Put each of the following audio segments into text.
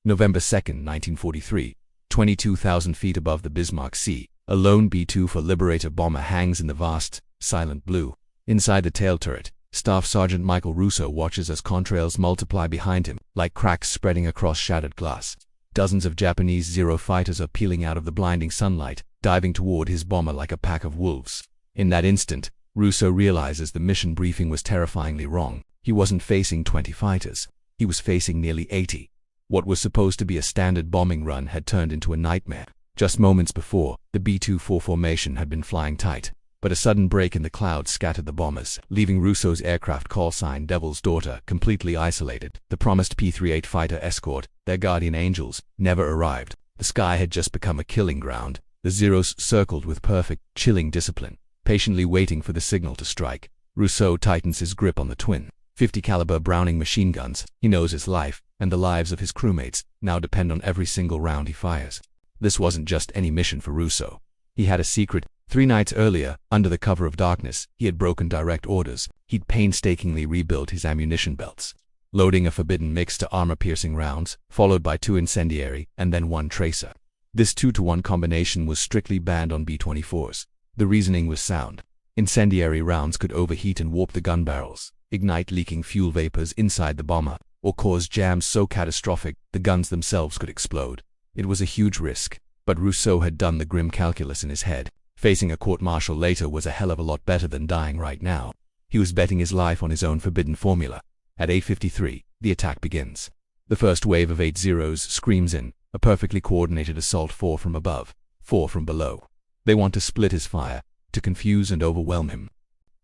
November 2, 1943, 22,000 feet above the Bismarck Sea, a lone B-24 Liberator bomber hangs in the vast, silent blue. Inside the tail turret, Staff Sergeant Michael Russo watches as contrails multiply behind him, like cracks spreading across shattered glass. Dozens of Japanese Zero fighters are peeling out of the blinding sunlight, diving toward his bomber like a pack of wolves. In that instant, Russo realizes the mission briefing was terrifyingly wrong. He wasn't facing 20 fighters. He was facing nearly 80. What was supposed to be a standard bombing run had turned into a nightmare. Just moments before, the B-24 formation had been flying tight, but a sudden break in the clouds scattered the bombers, leaving Russo's aircraft call-sign Devil's Daughter completely isolated. The promised P-38 fighter escort, their guardian angels, never arrived. The sky had just become a killing ground. The Zeros circled with perfect, chilling discipline, patiently waiting for the signal to strike. Russo tightens his grip on the twin, 50 caliber Browning machine guns. He knows his life, and the lives of his crewmates, now depend on every single round he fires. This wasn't just any mission for Russo. He had a secret. 3 nights earlier, under the cover of darkness, he had broken direct orders. He'd painstakingly rebuilt his ammunition belts, loading a forbidden mix to armor-piercing rounds, followed by 2 incendiary, and then 1 tracer. This 2-to-1 combination was strictly banned on B-24s. The reasoning was sound. Incendiary rounds could overheat and warp the gun barrels, ignite leaking fuel vapors inside the bomber, or cause jams so catastrophic the guns themselves could explode. It was a huge risk, but Russo had done the grim calculus in his head. Facing a court-martial later was a hell of a lot better than dying right now. He was betting his life on his own forbidden formula. At 8:53, the attack begins. The first wave of 8 Zeros screams in, a perfectly coordinated assault, 4 from above, 4 from below. They want to split his fire, to confuse and overwhelm him.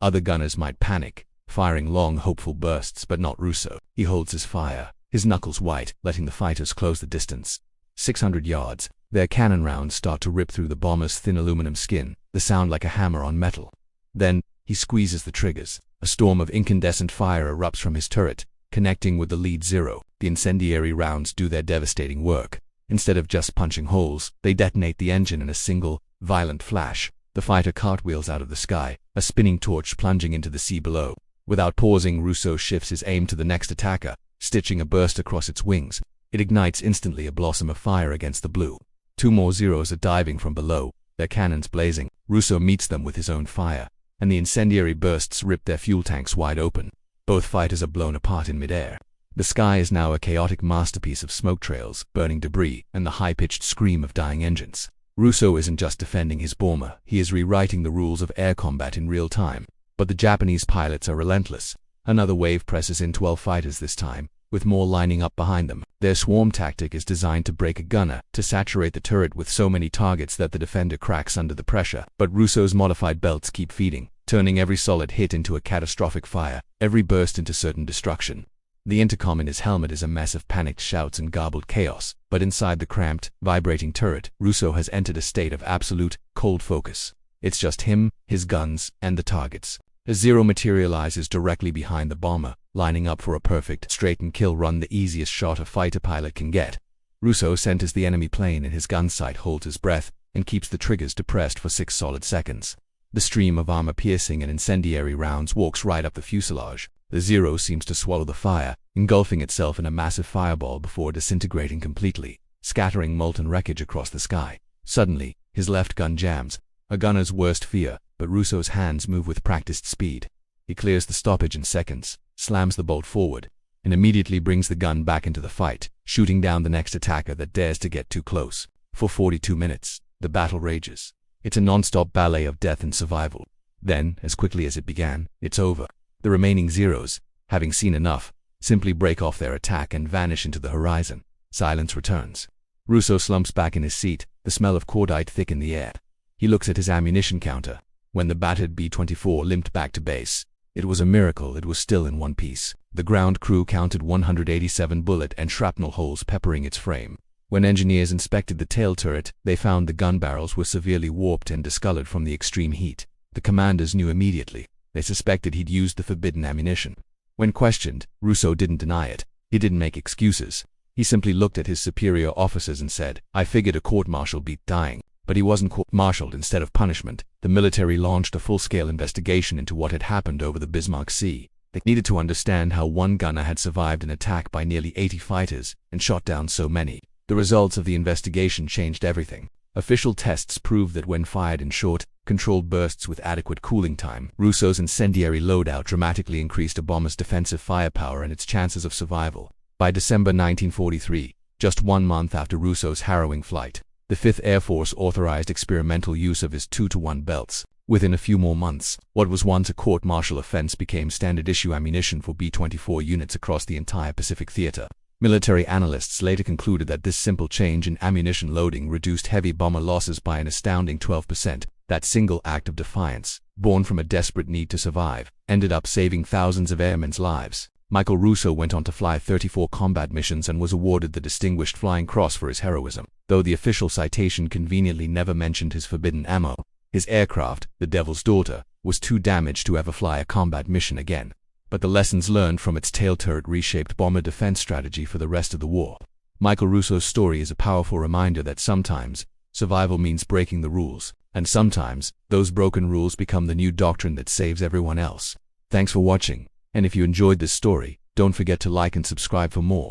Other gunners might panic, firing long, hopeful bursts, but not Russo. He holds his fire, his knuckles white, letting the fighters close the distance. 600 yards, their cannon rounds start to rip through the bomber's thin aluminum skin, the sound like a hammer on metal. Then, he squeezes the triggers. A storm of incandescent fire erupts from his turret, connecting with the lead Zero. The incendiary rounds do their devastating work. Instead of just punching holes, they detonate the engine in a single, violent flash. The fighter cartwheels out of the sky, a spinning torch plunging into the sea below. Without pausing, Russo shifts his aim to the next attacker, stitching a burst across its wings. It ignites instantly, a blossom of fire against the blue. 2 more Zeros are diving from below, their cannons blazing. Russo meets them with his own fire, and the incendiary bursts rip their fuel tanks wide open. Both fighters are blown apart in midair. The sky is now a chaotic masterpiece of smoke trails, burning debris, and the high-pitched scream of dying engines. Russo isn't just defending his bomber, he is rewriting the rules of air combat in real time. But the Japanese pilots are relentless. Another wave presses in, 12 fighters this time, with more lining up behind them. Their swarm tactic is designed to break a gunner, to saturate the turret with so many targets that the defender cracks under the pressure. But Russo's modified belts keep feeding, turning every solid hit into a catastrophic fire, every burst into certain destruction. The intercom in his helmet is a mess of panicked shouts and garbled chaos, but inside the cramped, vibrating turret, Russo has entered a state of absolute, cold focus. It's just him, his guns, and the targets. A Zero materializes directly behind the bomber, lining up for a perfect straight-and-kill run, the easiest shot a fighter pilot can get. Russo centers the enemy plane in his gun sight, holds his breath, and keeps the triggers depressed for 6 solid seconds. The stream of armor-piercing and incendiary rounds walks right up the fuselage. The Zero seems to swallow the fire, engulfing itself in a massive fireball before disintegrating completely, scattering molten wreckage across the sky. Suddenly, his left gun jams, a gunner's worst fear, but Russo's hands move with practiced speed. He clears the stoppage in seconds, slams the bolt forward, and immediately brings the gun back into the fight, shooting down the next attacker that dares to get too close. For 42 minutes, the battle rages. It's a non-stop ballet of death and survival. Then, as quickly as it began, it's over. The remaining Zeros, having seen enough, simply break off their attack and vanish into the horizon. Silence returns. Russo slumps back in his seat, the smell of cordite thick in the air. He looks at his ammunition counter. When the battered B-24 limped back to base, it was a miracle it was still in one piece. The ground crew counted 187 bullet and shrapnel holes peppering its frame. When engineers inspected the tail turret, they found the gun barrels were severely warped and discolored from the extreme heat. The commanders knew immediately. They suspected he'd used the forbidden ammunition. When questioned, Russo didn't deny it. He didn't make excuses. He simply looked at his superior officers and said, "I figured a court-martial beat dying." But he wasn't court-martialed. Instead of punishment, the military launched a full-scale investigation into what had happened over the Bismarck Sea. They needed to understand how one gunner had survived an attack by nearly 80 fighters and shot down so many. The results of the investigation changed everything. Official tests proved that when fired in short, controlled bursts with adequate cooling time, Russo's incendiary loadout dramatically increased a bomber's defensive firepower and its chances of survival. By December 1943, just 1 month after Russo's harrowing flight, the 5th Air Force authorized experimental use of his 2-to-1 belts. Within a few more months, what was once a court-martial offense became standard-issue ammunition for B-24 units across the entire Pacific Theater. Military analysts later concluded that this simple change in ammunition loading reduced heavy bomber losses by an astounding 12%. That single act of defiance, born from a desperate need to survive, ended up saving thousands of airmen's lives. Michael Russo went on to fly 34 combat missions and was awarded the Distinguished Flying Cross for his heroism. Though the official citation conveniently never mentioned his forbidden ammo, his aircraft, the Devil's Daughter, was too damaged to ever fly a combat mission again. But the lessons learned from its tail turret reshaped bomber defense strategy for the rest of the war. Michael Russo's story is a powerful reminder that sometimes, survival means breaking the rules, and sometimes, those broken rules become the new doctrine that saves everyone else. Thanks for watching, and if you enjoyed this story, don't forget to like and subscribe for more.